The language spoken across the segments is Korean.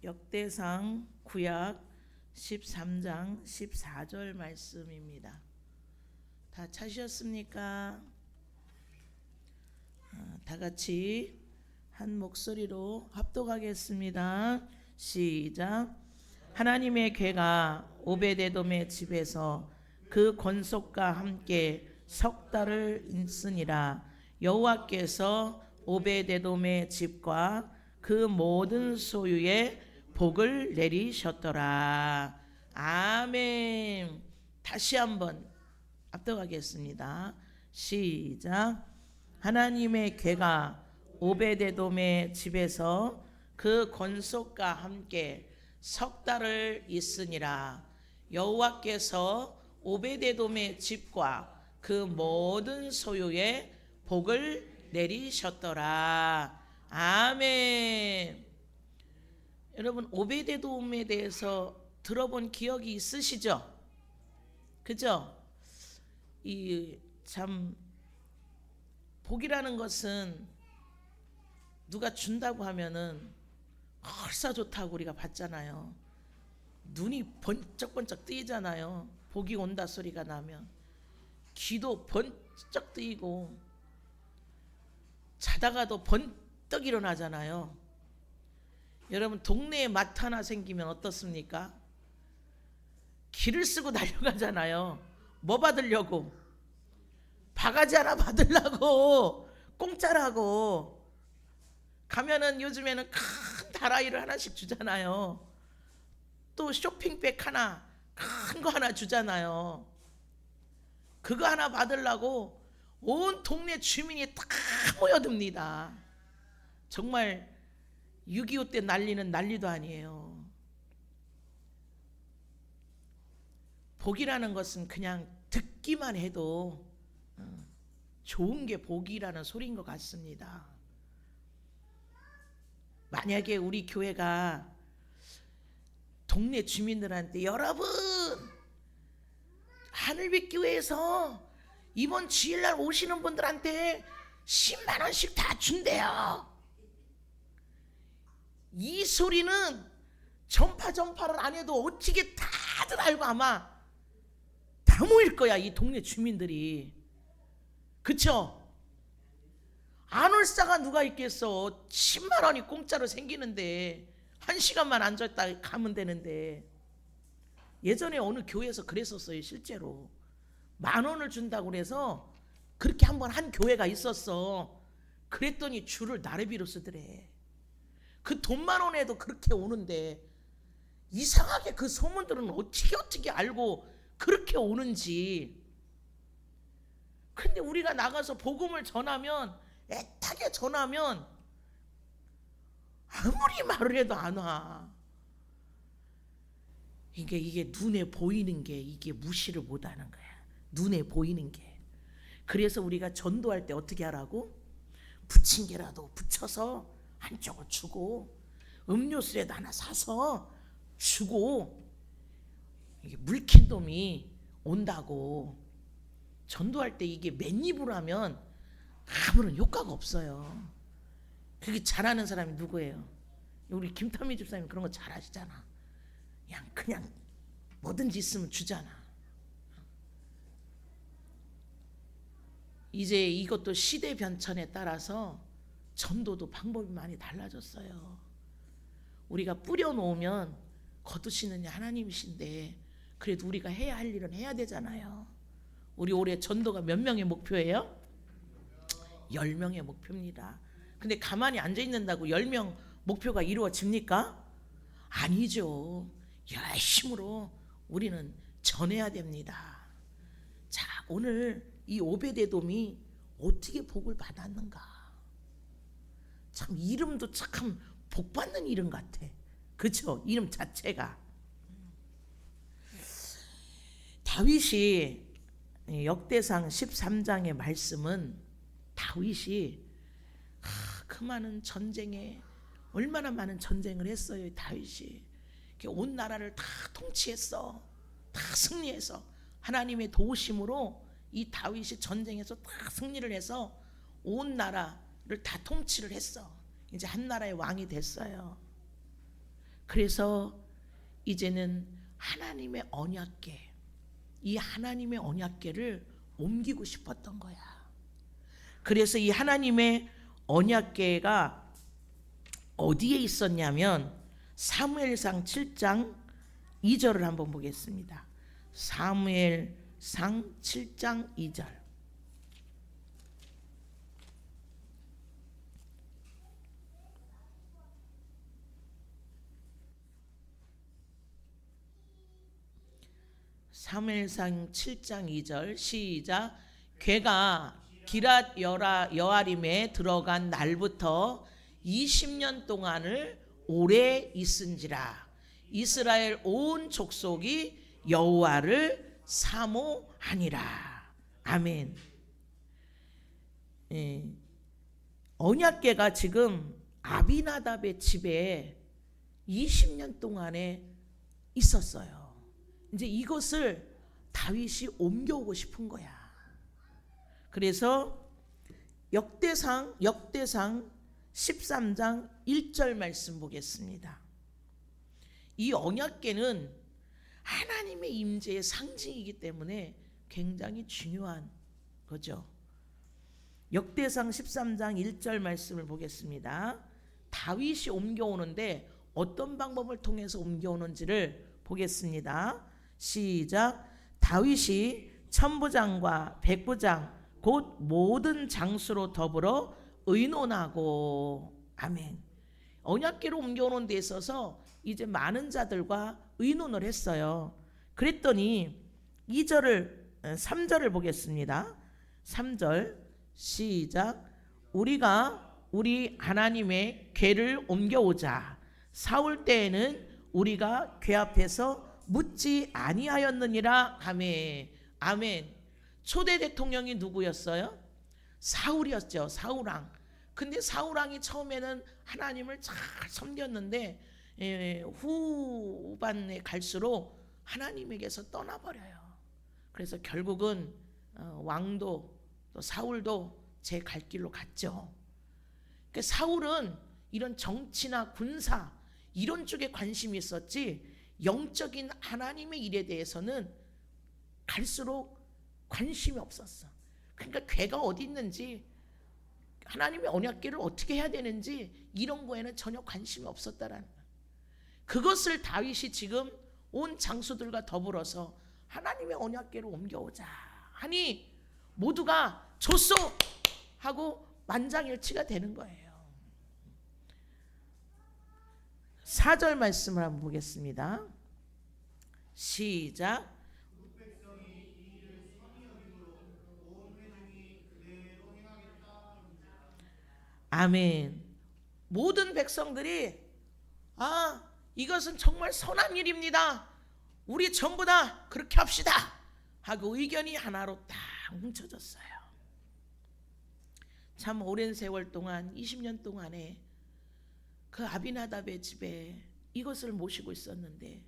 역대상 구약 13장 14절 말씀입니다. 다 찾으셨습니까? 다 같이 한 목소리로 합독하겠습니다. 시작. 하나님의 궤가 오베데돔의 집에서 그 권속과 함께 석 달을 있으니라. 여호와께서 오베데돔의 집과 그 모든 소유에 복을 내리셨더라. 아멘. 다시 한번 합독하겠습니다. 시작. 하나님의 궤가 오베데돔의 집에서 그 권속과 함께 석 달을 있으니라. 여호와께서 오베데돔의 집과 그 모든 소유에 복을 내리셨더라. 아멘. 여러분, 오베데돔에 대해서 들어본 기억이 있으시죠? 그죠? 이 참 복이라는 것은 누가 준다고 하면은 얼싸 좋다고 우리가 받잖아요. 눈이 번쩍번쩍 뜨이잖아요. 복이 온다 소리가 나면 귀도 번쩍 뜨이고 자다가도 번떡 일어나잖아요. 여러분, 동네에 마트 하나 생기면 어떻습니까? 길을 쓰고 달려가잖아요. 뭐 받으려고? 바가지 하나 받으려고, 공짜라고. 가면은 요즘에는 큰 다라이를 하나씩 주잖아요. 또 쇼핑백 하나, 큰 거 하나 주잖아요. 그거 하나 받으려고 온 동네 주민이 다 모여듭니다. 정말 6.25 때 난리는 난리도 아니에요. 복이라는 것은 그냥 듣기만 해도 좋은 게 복이라는 소리인 것 같습니다. 만약에 우리 교회가 동네 주민들한테 여러분, 하늘빛 교회에서 이번 주일날 오시는 분들한테 10만 원씩 다 준대요. 이 소리는 전파를 안 해도 어떻게 다들 알고 아마 다 모일 거야, 이 동네 주민들이. 그쵸? 안 올 사가 누가 있겠어. 10만 원이 공짜로 생기는데 1시간만 앉았다 가면 되는데. 예전에 어느 교회에서 그랬었어요. 실제로 10,000원을 준다고 그래서 그렇게 한번 한 교회가 있었어. 그랬더니 줄을 나래비로 쓰더래. 그 돈 10,000원에도 그렇게 오는데 이상하게 그 소문들은 어떻게 알고 그렇게 오는지. 근데 우리가 나가서 복음을 전하면, 애타게 전하면 아무리 말을 해도 안 와. 이게 눈에 보이는 게 이게 무시를 못하는 거야. 눈에 보이는 게. 그래서 우리가 전도할 때 어떻게 하라고? 부침개라도 붙여서 한쪽을 주고, 음료수라도 하나 사서 주고, 이게 물킨 놈이 온다고. 전도할 때 이게 맨입으로 하면 아무런 효과가 없어요. 그게 잘하는 사람이 누구예요? 우리 김태미 집사님 그런 거 잘하시잖아. 그냥 뭐든지 있으면 주잖아. 이제 이것도 시대 변천에 따라서 전도도 방법이 많이 달라졌어요. 우리가 뿌려놓으면 거두시는 하나님이신데 그래도 우리가 해야 할 일은 해야 되잖아요. 우리 올해 전도가 몇 명의 목표예요? 10명의 목표입니다. 근데 가만히 앉아있는다고 10명 목표가 이루어집니까? 아니죠. 열심으로 우리는 전해야 됩니다. 자, 오늘 이 오베데돔이 어떻게 복을 받았는가? 참 이름도 참 복받는 이름 같아. 그렇죠? 이름 자체가. 다윗이 역대상 13장의 말씀은 다윗이 그 많은 전쟁에 얼마나 많은 전쟁을 했어요. 다윗이 온 나라를 다 통치했어. 다 승리해서 하나님의 도우심으로 이 다윗이 전쟁에서 다 승리를 해서 온 나라를 다 통치를 했어. 이제 한 나라의 왕이 됐어요. 그래서 이제는 하나님의 언약궤, 이 하나님의 언약궤를 옮기고 싶었던 거야. 그래서 이 하나님의 언약궤가 어디에 있었냐면 사무엘상 7장 2절을 한번 보겠습니다. 사무엘상 7장 2절. 사무엘상 7장 2절 시작. 궤가 기랏 여아림에 들어간 날부터 20년 동안을 오래 있은지라. 이스라엘 온 족속이 여호와를 사모하니라. 아멘. 언약궤가 지금 아비나답의 집에 20년 동안에 있었어요. 이제 이것을 다윗이 옮겨오고 싶은 거야. 그래서 역대상 13장 1절 말씀 보겠습니다. 이 언약궤는 하나님의 임재의 상징이기 때문에 굉장히 중요한 거죠. 역대상 13장 1절 말씀을 보겠습니다. 다윗이 옮겨오는데 어떤 방법을 통해서 옮겨오는지를 보겠습니다. 시작. 다윗이 천부장과 백부장 곧 모든 장수로 더불어 의논하고. 아멘. 언약궤로 옮겨오는 데 있어서 이제 많은 자들과 의논을 했어요. 그랬더니 3절을 보겠습니다. 3절 시작. 우리가 우리 하나님의 궤를 옮겨오자. 사울 때에는 우리가 궤 앞에서 묻지 아니하였느니라 하매. 아멘. 초대 대통령이 누구였어요? 사울이었죠. 사울왕. 근데 사울왕이 처음에는 하나님을 잘 섬겼는데 후반에 갈수록 하나님에게서 떠나버려요. 그래서 결국은 왕도 또 사울도 제 갈 길로 갔죠. 그러니까 사울은 이런 정치나 군사 이런 쪽에 관심이 있었지 영적인 하나님의 일에 대해서는 갈수록 관심이 없었어. 그러니까 궤가 어디 있는지 하나님의 언약궤를 어떻게 해야 되는지 이런 거에는 전혀 관심이 없었다라는 거야. 그것을 다윗이 지금 온 장수들과 더불어서 하나님의 언약궤를 옮겨오자 하니 모두가 좋소 하고 만장일치가 되는 거예요. 4절 말씀을 한번 보겠습니다. 시작. 아멘. 모든 백성들이 이것은 정말 선한 일입니다. 우리 전부 다 그렇게 합시다 하고 의견이 하나로 딱 뭉쳐졌어요. 참 오랜 세월 동안 20년 동안에 그 아비나답의 집에 이것을 모시고 있었는데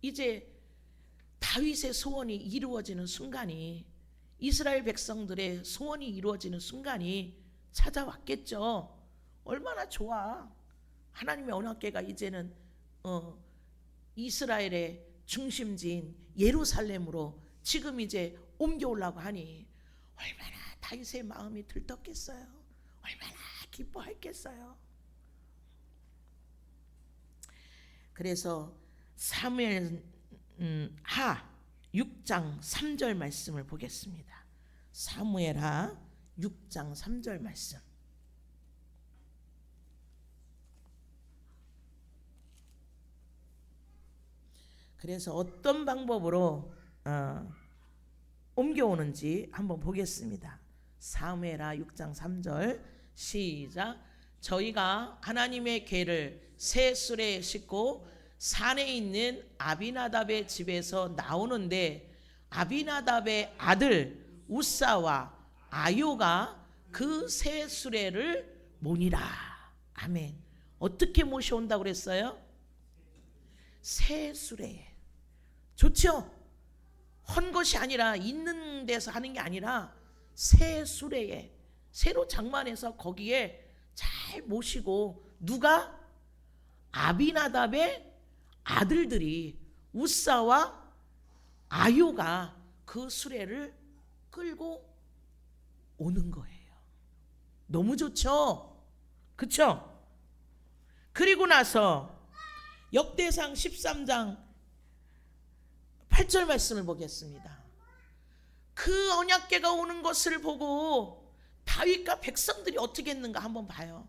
이제 다윗의 소원이 이루어지는 순간이, 이스라엘 백성들의 소원이 이루어지는 순간이 찾아왔겠죠. 얼마나 좋아. 하나님의 언약궤가 이제는 이스라엘의 중심지인 예루살렘으로 지금 이제 옮겨오려고 하니 얼마나 다윗의 마음이 들떴겠어요. 얼마나 기뻐했겠어요. 그래서 사무엘 하 6장 3절 말씀을 보겠습니다. 사무엘 하 6장 3절 말씀. 그래서 어떤 방법으로 옮겨오는지 한번 보겠습니다. 사무엘하 6장 3절 시작. 저희가 하나님의 궤를 새 수레에 싣고 산에 있는 아비나답의 집에서 나오는데 아비나답의 아들 우사와 아요가 그 새 수레를 모니라. 아멘. 어떻게 모셔온다고 그랬어요? 새 수레에. 좋죠? 헌 것이 아니라 있는 데서 하는 게 아니라 새 수레에 새로 장만해서 거기에 잘 모시고, 누가? 아비나답의 아들들이 우사와 아요가 그 수레를 끌고 오는 거예요. 너무 좋죠? 그쵸? 그리고 나서 역대상 13장 8절 말씀을 보겠습니다. 그 언약궤가 오는 것을 보고 다윗과 백성들이 어떻게 했는가 한번 봐요.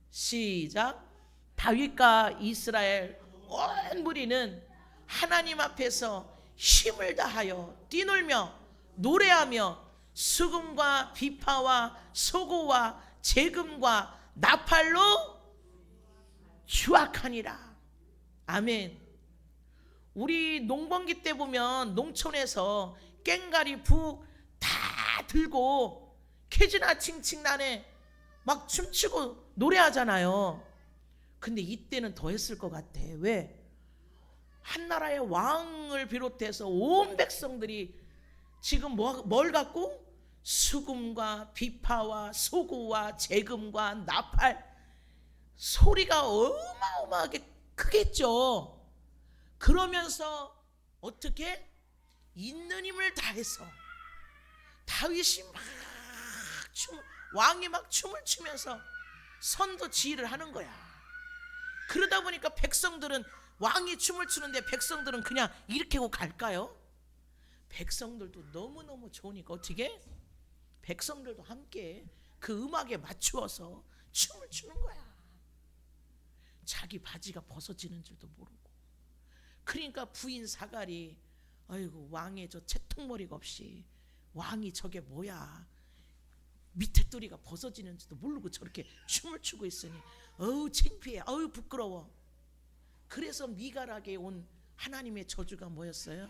시작. 다윗과 이스라엘 온 무리는 하나님 앞에서 힘을 다하여 뛰놀며 노래하며 수금과 비파와 소고와 재금과 나팔로 휴악하니라. 아멘. 우리 농번기 때 보면 농촌에서 꽹가리 북 다 들고 캐지나 칭칭나네 막 춤추고 노래하잖아요. 근데 이때는 더 했을 것 같아. 왜? 한나라의 왕을 비롯해서 온 백성들이 지금 뭘 갖고? 수금과 비파와 소고와 재금과 나팔, 소리가 어마어마하게 크겠죠. 그러면서 어떻게? 있는 힘을 다해서 다윗이 왕이 막 춤을 추면서 선도 지휘를 하는 거야. 그러다 보니까 백성들은, 왕이 춤을 추는데 백성들은 그냥 이렇게 하고 갈까요? 백성들도 너무너무 좋으니까 어떻게? 백성들도 함께 그 음악에 맞추어서 춤을 추는 거야. 자기 바지가 벗어지는 줄도 모르고. 그러니까 부인 사갈이 아이고 왕의 저 채통머리가 없이 왕이 저게 뭐야, 밑에 뚜리가 벗어지는지도 모르고 저렇게 춤을 추고 있으니 어우 창피해, 어우 부끄러워. 그래서 미갈에게 온 하나님의 저주가 뭐였어요?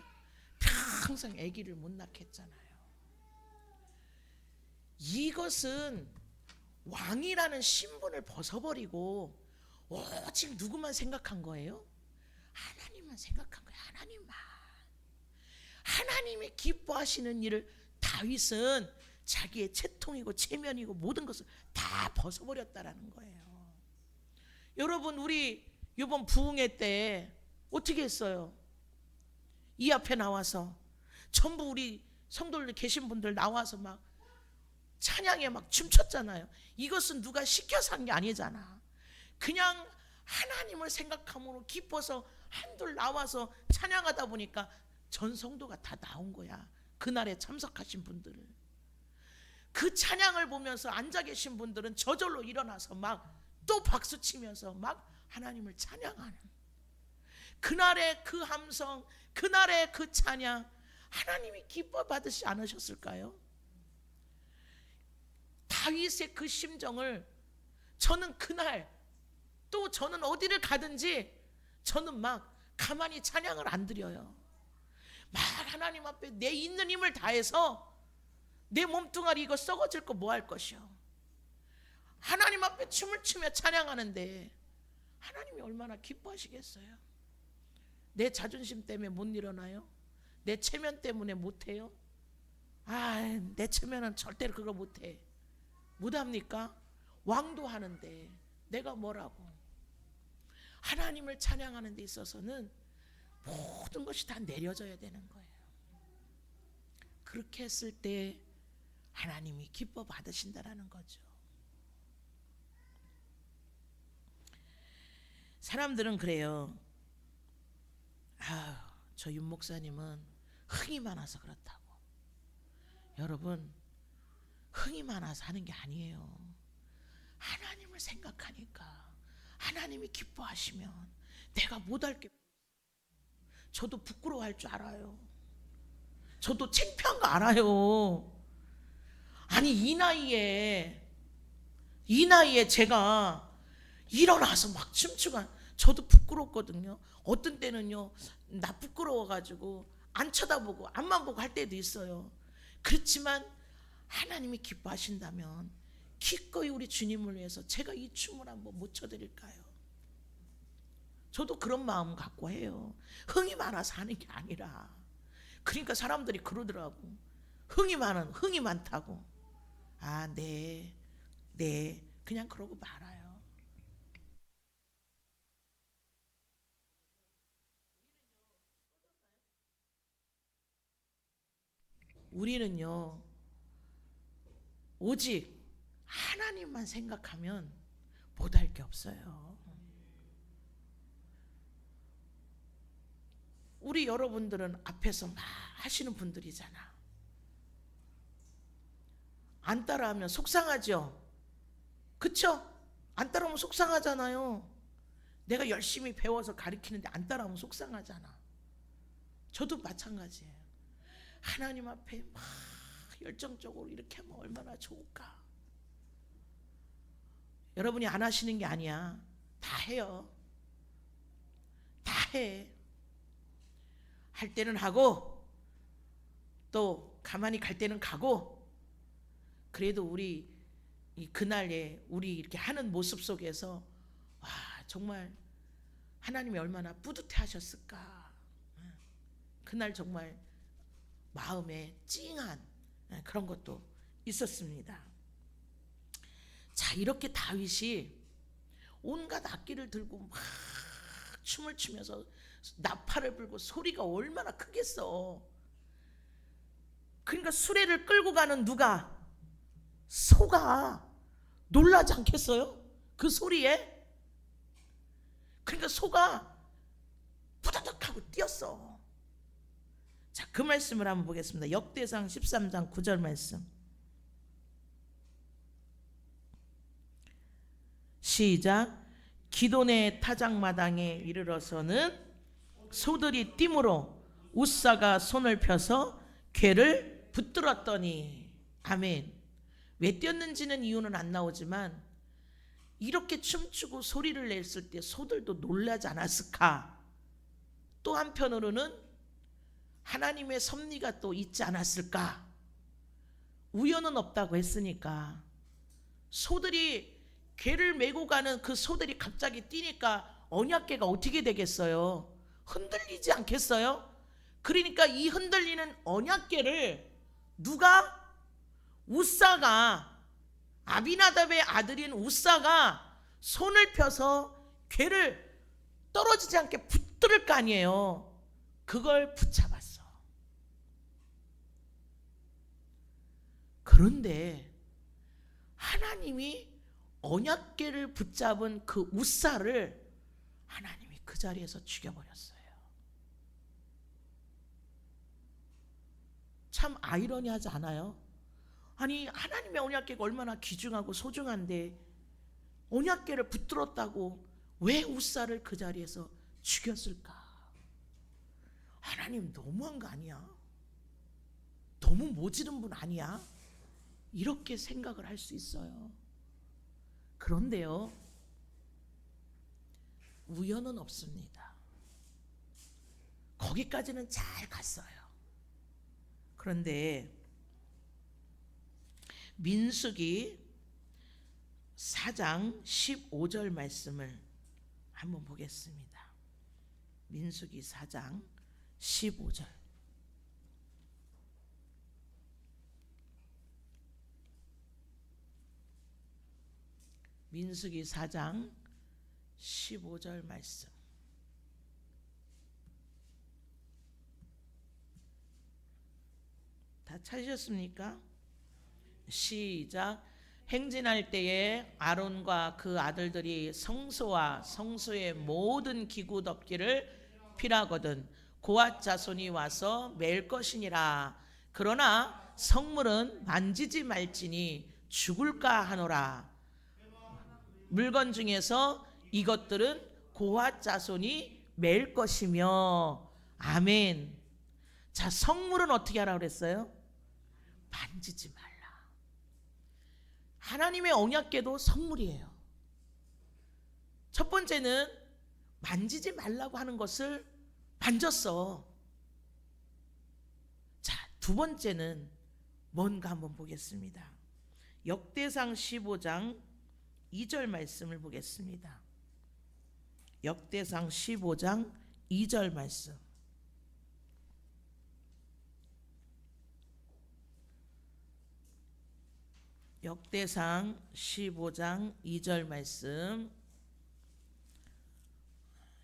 평생 아기를 못 낳게 했잖아요. 이것은 왕이라는 신분을 벗어버리고 오직 누구만 생각한 거예요? 하나님만 생각한 거예요. 하나님만. 하나님이 기뻐하시는 일을 다윗은 자기의 채통이고 체면이고 모든 것을 다 벗어버렸다라는 거예요. 여러분, 우리 이번 부흥회 때 어떻게 했어요? 이 앞에 나와서 전부 우리 성도들 계신 분들 나와서 막 찬양에 막 춤췄잖아요. 이것은 누가 시켜서 한 게 아니잖아. 그냥 하나님을 생각함으로 기뻐서 한둘 나와서 찬양하다 보니까 전 성도가 다 나온 거야. 그날에 참석하신 분들을. 그 찬양을 보면서 앉아 계신 분들은 저절로 일어나서 막 또 박수 치면서 막 하나님을 찬양하는, 그날의 그 함성, 그날의 그 찬양, 하나님이 기뻐 받으시 않으셨을까요? 다윗의 그 심정을 저는 그날, 또 저는 어디를 가든지 저는 막 가만히 찬양을 안 드려요. 막 하나님 앞에 내 있는 힘을 다해서 내 몸뚱아리 이거 썩어질 거 뭐 할 것이요. 하나님 앞에 춤을 추며 찬양하는데 하나님이 얼마나 기뻐하시겠어요? 내 자존심 때문에 못 일어나요? 내 체면 때문에 못해요? 내 체면은 절대로 그걸 못해. 못합니까? 왕도 하는데 내가 뭐라고. 하나님을 찬양하는 데 있어서는 모든 것이 다 내려져야 되는 거예요. 그렇게 했을 때 하나님이 기뻐 받으신다라는 거죠. 사람들은 그래요. 저 윤 목사님은 흥이 많아서 그렇다고. 여러분, 흥이 많아서 하는 게 아니에요. 하나님을 생각하니까 하나님이 기뻐하시면 내가 못할 게, 저도 부끄러워할 줄 알아요. 저도 창피한 거 알아요. 아니 이 나이에 제가 일어나서 막 춤추고, 저도 부끄럽거든요. 어떤 때는요 나 부끄러워가지고 안 쳐다보고 앞만 보고 할 때도 있어요. 그렇지만 하나님이 기뻐하신다면 기꺼이 우리 주님을 위해서 제가 이 춤을 한번 못 춰드릴까요? 저도 그런 마음 갖고 해요. 흥이 많아서 하는 게 아니라. 그러니까 사람들이 그러더라고. 흥이 많다고. 네 그냥 그러고 말아요. 우리는요 오직 하나님만 생각하면 못할 게 없어요. 우리 여러분들은 앞에서 막 하시는 분들이잖아. 안 따라하면 속상하죠? 그쵸? 안 따라하면 속상하잖아요. 내가 열심히 배워서 가르치는데 안 따라하면 속상하잖아. 저도 마찬가지예요. 하나님 앞에 막 열정적으로 이렇게 하면 얼마나 좋을까. 여러분이 안 하시는 게 아니야. 다 해요. 다 해. 할 때는 하고 또 가만히 갈 때는 가고. 그래도 우리 그날에 우리 이렇게 하는 모습 속에서 와 정말 하나님이 얼마나 뿌듯해 하셨을까. 그날 정말 마음에 찡한 그런 것도 있었습니다. 자, 이렇게 다윗이 온갖 악기를 들고 막 춤을 추면서 나팔을 불고 소리가 얼마나 크겠어. 그러니까 수레를 끌고 가는 누가? 소가 놀라지 않겠어요? 그 소리에? 그러니까 소가 부다닥 하고 뛰었어. 자, 그 말씀을 한번 보겠습니다. 역대상 13장 9절 말씀. 시작. 기돈의 타작마당에 이르러서는 소들이 띠므로 웃사가 손을 펴서 궤를 붙들었더니. 아멘. 왜 뛰었는지는 이유는 안 나오지만 이렇게 춤추고 소리를 냈을 때 소들도 놀라지 않았을까. 또 한편으로는 하나님의 섭리가 또 있지 않았을까. 우연은 없다고 했으니까 소들이 궤를 메고 가는 그 소들이 갑자기 뛰니까 언약궤가 어떻게 되겠어요? 흔들리지 않겠어요? 그러니까 이 흔들리는 언약궤를 누가? 웃사가, 아비나답의 아들인 웃사가 손을 펴서 궤를 떨어지지 않게 붙들을 거 아니에요. 그걸 붙잡았어. 그런데 하나님이 언약궤를 붙잡은 그 웃사를 하나님이 그 자리에서 죽여버렸어요. 참 아이러니하지 않아요? 아니 하나님의 언약궤가 얼마나 귀중하고 소중한데 언약궤를 붙들었다고 왜 웃사를 그 자리에서 죽였을까? 하나님 너무한 거 아니야? 너무 모지른 분 아니야? 이렇게 생각을 할 수 있어요. 그런데요, 우연은 없습니다. 거기까지는 잘 갔어요. 그런데 민수기 4장 15절 말씀을 한번 보겠습니다. 민수기 4장 15절. 민수기 4장 15절 말씀. 다 찾으셨습니까? 시작. 행진할 때에 아론과 그 아들들이 성소와 성소의 모든 기구 덮기를 필하거든 고앗 자손이 와서 맬 것이니라. 그러나 성물은 만지지 말지니 죽을까 하노라. 물건 중에서 이것들은 고앗 자손이 맬 것이며. 아멘. 자, 성물은 어떻게 하라고 그랬어요? 만지지 말라. 하나님의 언약궤도 성물이에요. 첫 번째는 만지지 말라고 하는 것을 만졌어. 자, 두 번째는 뭔가 한번 보겠습니다. 역대상 15장 2절 말씀을 보겠습니다. 역대상 15장 2절 말씀. 역대상 15장 2절 말씀.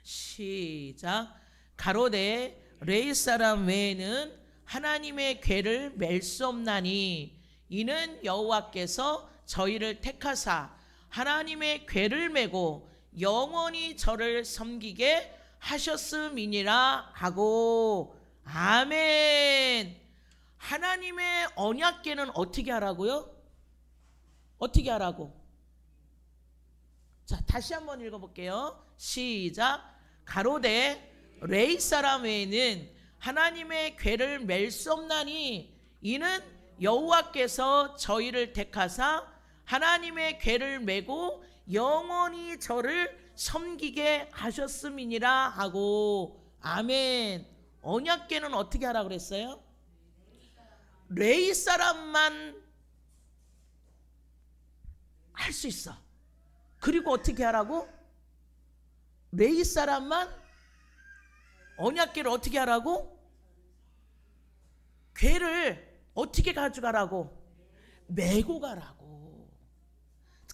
시작. 가로되 레위 사람 외에는 하나님의 궤를 맬 수 없나니 이는 여호와께서 저희를 택하사 하나님의 궤를 메고 영원히 저를 섬기게 하셨음이니라 하고. 아멘. 하나님의 언약궤는 어떻게 하라고요? 어떻게 하라고? 자, 다시 한번 읽어볼게요. 시작. 가로되 레위 사람 외에는 하나님의 궤를 맬 수 없나니 이는 여호와께서 저희를 택하사 하나님의 궤를 메고 영원히 저를 섬기게 하셨음이니라 하고. 아멘. 언약궤는 어떻게 하라 그랬어요? 레위 사람만 할 수 있어. 그리고 어떻게 하라고? 레위 사람만 언약궤를 어떻게 하라고? 궤를 어떻게 가져가라고? 메고 가라고.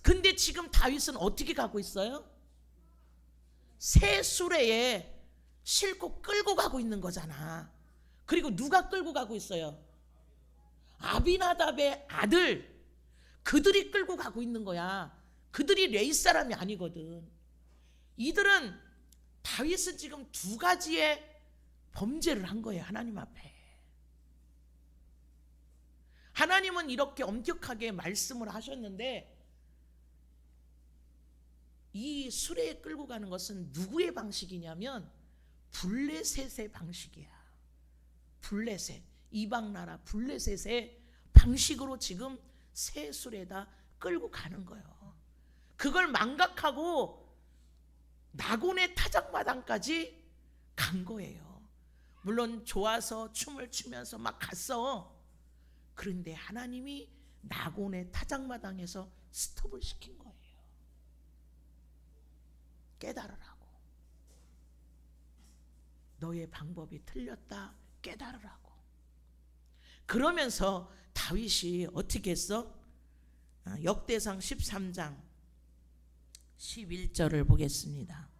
근데 지금 다윗은 어떻게 가고 있어요? 새 수레에 싣고 끌고 가고 있는 거잖아. 그리고 누가 끌고 가고 있어요? 아비나답의 아들, 그들이 끌고 가고 있는 거야. 그들이 레위 사람이 아니거든. 이들은, 다윗은 지금 두 가지의 범죄를 한 거예요, 하나님 앞에. 하나님은 이렇게 엄격하게 말씀을 하셨는데 이 수레에 끌고 가는 것은 누구의 방식이냐면 블레셋의 방식이야. 블레셋, 이방 나라 블레셋의 방식으로 지금 새 수레에다 끌고 가는 거예요. 그걸 망각하고 나곤의 타작마당까지 간 거예요. 물론 좋아서 춤을 추면서 막 갔어. 그런데 하나님이 나곤의 타작마당에서 스톱을 시킨 거예요. 깨달으라고. 너의 방법이 틀렸다. 깨달으라고. 그러면서 다윗이 어떻게 했어? 역대상 13장 11절을 보겠습니다.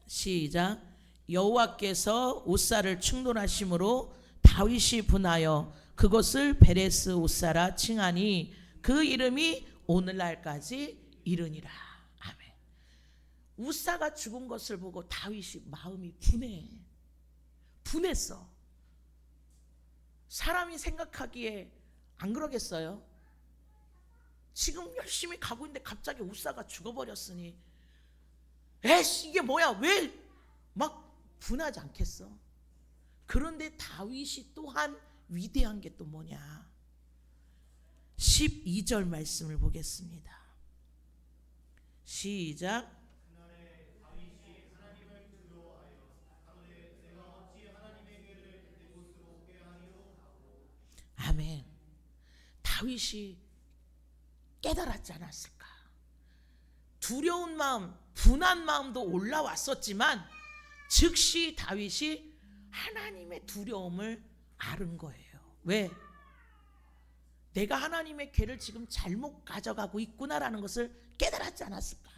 시작. 여호와께서 우사를 충돌하심으로 다윗이 분하여 그것을 베레스 우사라 칭하니 그 이름이 오늘날까지 이르니라. 아멘. 우사가 죽은 것을 보고 다윗이 마음이 분했어. 사람이 생각하기에 안 그러겠어요? 지금 열심히 가고 있는데 갑자기 우사가 죽어버렸으니 에이씨 이게 뭐야, 왜 막 분하지 않겠어? 그런데 다윗이 또한 위대한 게 또 뭐냐? 12절 말씀을 보겠습니다. 시작. 아멘. 다윗이 깨달았지 않았을까? 두려운 마음, 분한 마음도 올라왔었지만 즉시 다윗이 하나님의 두려움을 앓은 거예요. 왜? 내가 하나님의 궤를 지금 잘못 가져가고 있구나라는 것을 깨달았지 않았을까?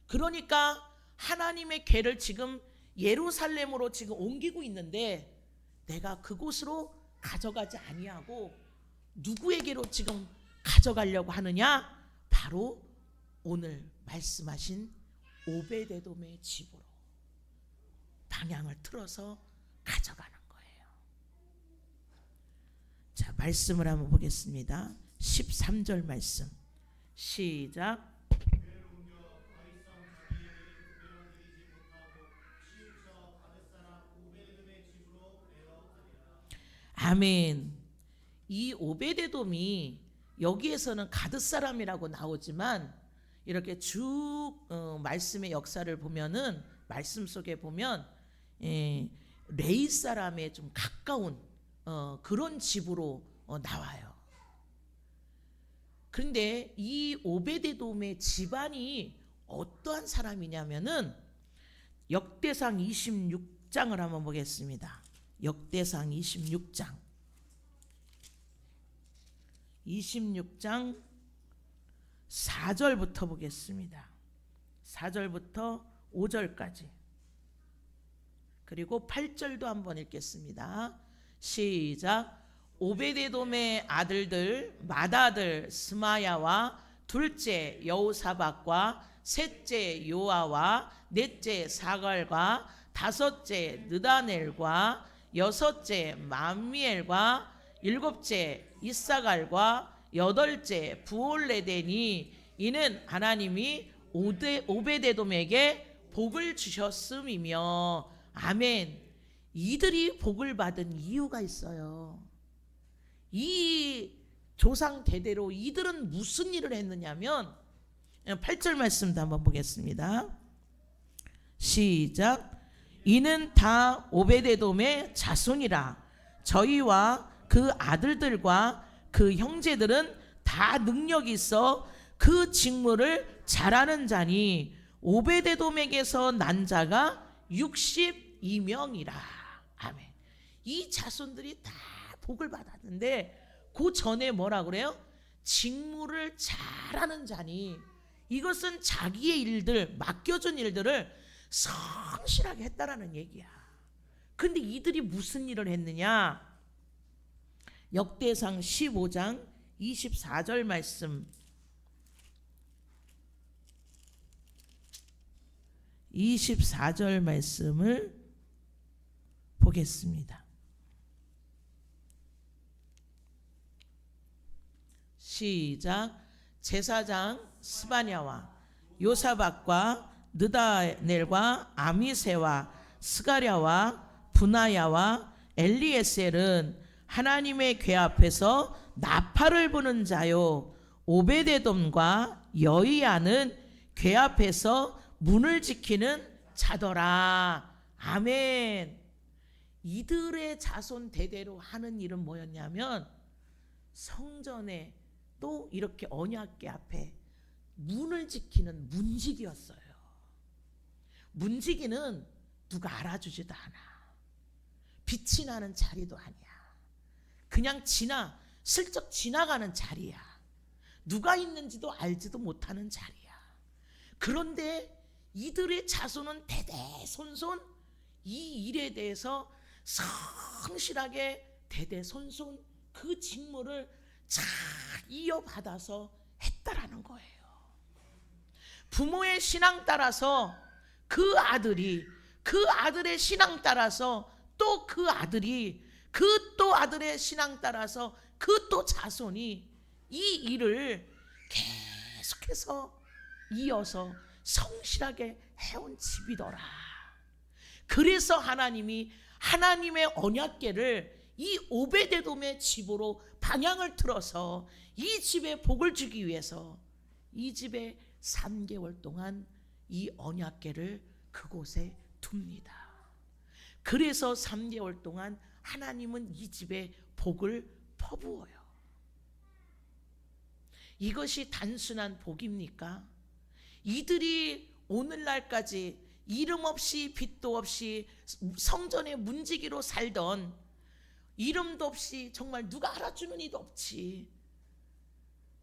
그러니까 하나님의 궤를 지금 예루살렘으로 지금 옮기고 있는데 내가 그곳으로 가져가지 아니하고 누구에게로 지금 가져가려고 하느냐? 바로 오늘 말씀하신 오베데돔의 집으로 방향을 틀어서 가져가는 거예요. 자, 말씀을 한번 보겠습니다. 13절 말씀 시작. 아멘. 이 오베데돔이 여기에서는 가드 사람이라고 나오지만 이렇게 쭉 말씀의 역사를 보면은 말씀 속에 보면 레위 사람에 좀 가까운 그런 집으로 나와요. 그런데 이 오베데돔의 집안이 어떠한 사람이냐면은 역대상 26장을 한번 보겠습니다. 역대상 26장 4절부터 보겠습니다. 4절부터 5절까지. 그리고 8절도 한번 읽겠습니다. 시작. 오베데돔의 아들들 맏아들 스마야와 둘째 여호사밧과 셋째 요아와 넷째 사갈과 다섯째 느다넬과 여섯째 맘미엘과 일곱째 이사갈과 여덟째 부올레데니 이는 하나님이 오베데돔에게 복을 주셨음이며. 아멘. 이들이 복을 받은 이유가 있어요. 이 조상 대대로 이들은 무슨 일을 했느냐면 8절 말씀도 한번 보겠습니다. 시작. 이는 다 오베데돔의 자손이라. 저희와 그 아들들과 그 형제들은 다 능력이 있어 그 직무를 잘하는 자니 오베데돔에게서 난 자가 62명이라. 아멘. 이 자손들이 다 복을 받았는데 그 전에 뭐라 그래요? 직무를 잘하는 자니. 이것은 자기의 일들, 맡겨준 일들을 성실하게 했다라는 얘기야. 근데 이들이 무슨 일을 했느냐? 역대상 15장 24절 말씀. 24절 말씀을 보겠습니다. 시작. 제사장 스바냐와 요사밧과 느다넬과 아미세와 스가랴와 분하야와 엘리에셀은 하나님의 궤 앞에서 나팔을 부는 자요, 오베데돔과 여이야는 궤 앞에서 문을 지키는 자더라. 아멘. 이들의 자손 대대로 하는 일은 뭐였냐면 성전에 또 이렇게 언약궤 앞에 문을 지키는 문지기였어요. 문지기는 누가 알아주지도 않아. 빛이 나는 자리도 아니야. 그냥 슬쩍 지나가는 자리야. 누가 있는지도 알지도 못하는 자리야. 그런데 이들의 자손은 대대손손 이 일에 대해서 성실하게 대대손손 그 직무를 잘 이어받아서 했다라는 거예요. 부모의 신앙 따라서 그 아들의 신앙 따라서 또 그 아들이 그 또 아들의 신앙 따라서 그 또 자손이 이 일을 계속해서 이어서 성실하게 해온 집이더라. 그래서 하나님이 하나님의 언약궤를 이 오베데돔의 집으로 방향을 틀어서 이 집에 복을 주기 위해서 이 집에 3개월 동안 이 언약궤를 그곳에 둡니다. 그래서 3개월 동안 하나님은 이 집에 복을 퍼부어요. 이것이 단순한 복입니까? 이들이 오늘날까지 이름 없이 빛도 없이 성전의 문지기로 살던, 이름도 없이 정말 누가 알아주는 이도 없지,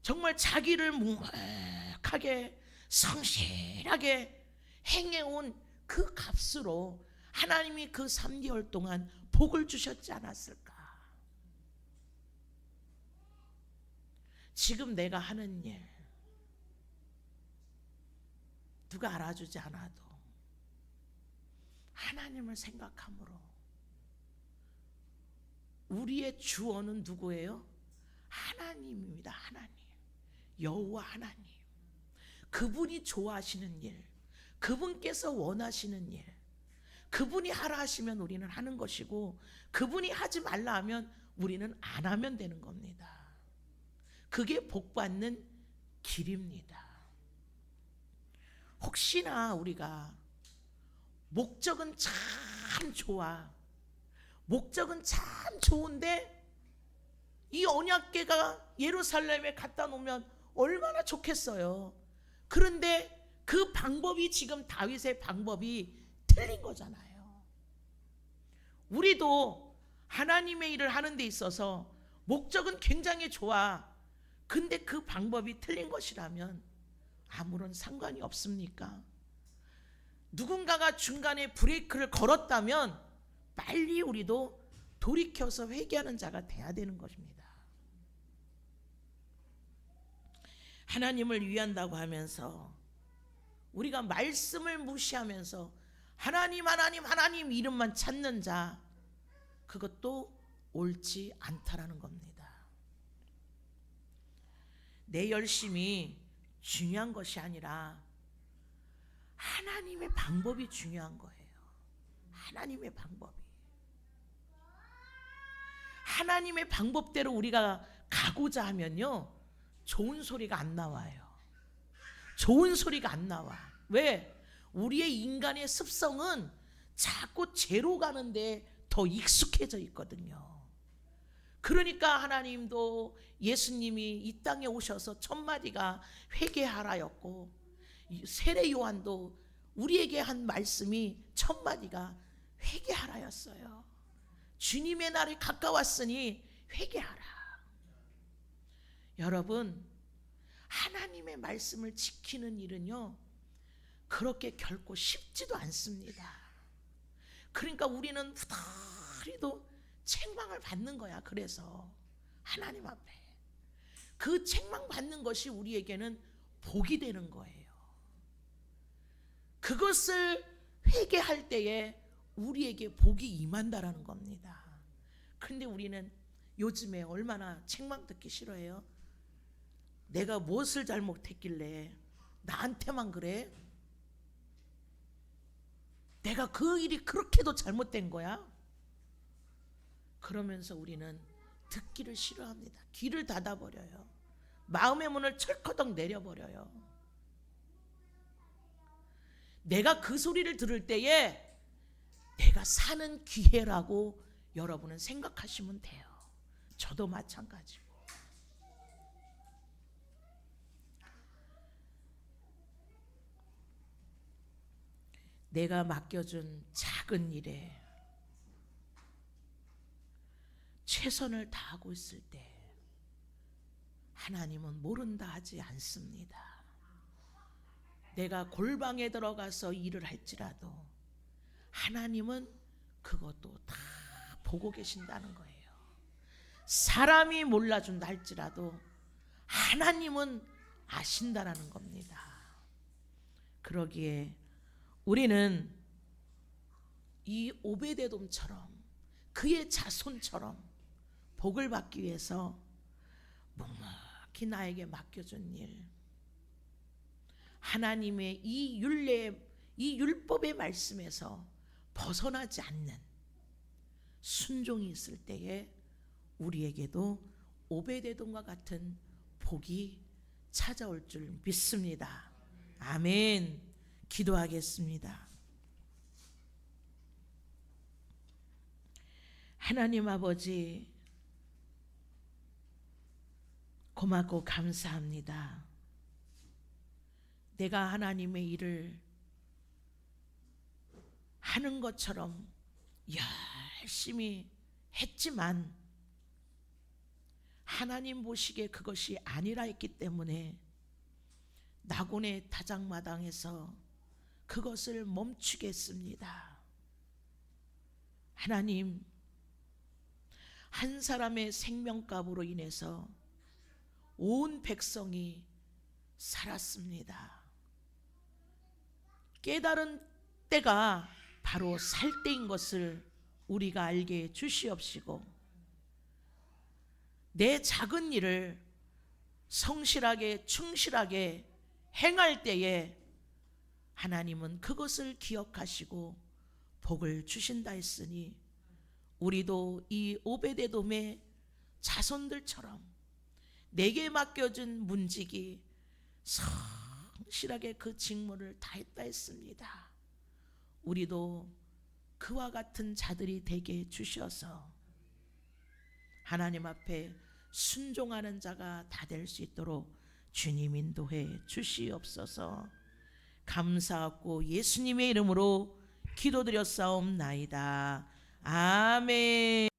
정말 자기를 묵묵하게 성실하게 행해온 그 값으로 하나님이 그 3개월 동안 복을 주셨지 않았을까? 지금 내가 하는 일 누가 알아주지 않아도 하나님을 생각함으로, 우리의 주어는 누구예요? 하나님입니다. 하나님, 여호와 하나님. 그분이 좋아하시는 일, 그분께서 원하시는 일, 그분이 하라 하시면 우리는 하는 것이고, 그분이 하지 말라 하면 우리는 안 하면 되는 겁니다. 그게 복받는 길입니다. 혹시나 우리가 목적은 참 좋아, 목적은 참 좋은데 이 언약궤가 예루살렘에 갖다 놓으면 얼마나 좋겠어요. 그런데 그 방법이 지금 다윗의 방법이 틀린 거잖아요. 우리도 하나님의 일을 하는 데 있어서 목적은 굉장히 좋아. 근데 그 방법이 틀린 것이라면 아무런 상관이 없습니까? 누군가가 중간에 브레이크를 걸었다면 빨리 우리도 돌이켜서 회개하는 자가 돼야 되는 것입니다. 하나님을 위한다고 하면서 우리가 말씀을 무시하면서 하나님 하나님 하나님 이름만 찾는 자, 그것도 옳지 않다라는 겁니다. 내 열심이 중요한 것이 아니라 하나님의 방법이 중요한 거예요. 하나님의 방법이. 하나님의 방법대로 우리가 가고자 하면요, 좋은 소리가 안 나와요. 좋은 소리가 안 나와. 왜? 우리의 인간의 습성은 자꾸 죄로 가는데 더 익숙해져 있거든요. 그러니까 하나님도 예수님이 이 땅에 오셔서 첫 마디가 회개하라였고, 세례 요한도 우리에게 한 말씀이 첫 마디가 회개하라였어요. 주님의 날이 가까웠으니 회개하라. 여러분, 하나님의 말씀을 지키는 일은요, 그렇게 결코 쉽지도 않습니다. 그러니까 우리는 부다리도 책망을 받는 거야. 그래서 하나님 앞에 그 책망 받는 것이 우리에게는 복이 되는 거예요. 그것을 회개할 때에 우리에게 복이 임한다라는 겁니다. 그런데 우리는 요즘에 얼마나 책망 듣기 싫어해요. 내가 무엇을 잘못했길래 나한테만 그래? 내가 그 일이 그렇게도 잘못된 거야? 그러면서 우리는 듣기를 싫어합니다. 귀를 닫아버려요. 마음의 문을 철커덕 내려버려요. 내가 그 소리를 들을 때에 내가 사는 기회라고 여러분은 생각하시면 돼요. 저도 마찬가지고. 내가 맡겨준 작은 일에 최선을 다하고 있을 때 하나님은 모른다 하지 않습니다. 내가 골방에 들어가서 일을 할지라도 하나님은 그것도 다 보고 계신다는 거예요. 사람이 몰라준다 할지라도 하나님은 아신다라는 겁니다. 그러기에 우리는 이 오베데돔처럼, 그의 자손처럼 복을 받기 위해서 묵묵히 나에게 맡겨준 일, 하나님의 이 율법의 말씀에서 벗어나지 않는 순종이 있을 때에 우리에게도 오베데돔과 같은 복이 찾아올 줄 믿습니다. 아멘. 기도하겠습니다. 하나님 아버지, 고맙고 감사합니다. 내가 하나님의 일을 하는 것처럼 열심히 했지만 하나님 보시기에 그것이 아니라 했기 때문에 낙원의 다장마당에서 그것을 멈추겠습니다. 하나님, 한 사람의 생명값으로 인해서 온 백성이 살았습니다. 깨달은 때가 바로 살 때인 것을 우리가 알게 해 주시옵시고, 내 작은 일을 성실하게 충실하게 행할 때에 하나님은 그것을 기억하시고 복을 주신다 했으니, 우리도 이 오베데돔의 자손들처럼 내게 맡겨준 문직이 성실하게 그 직무를 다했다 했습니다. 우리도 그와 같은 자들이 되게 주셔서 하나님 앞에 순종하는 자가 다 될 수 있도록 주님 인도해 주시옵소서. 감사하고 예수님의 이름으로 기도드렸사옵나이다. 아멘.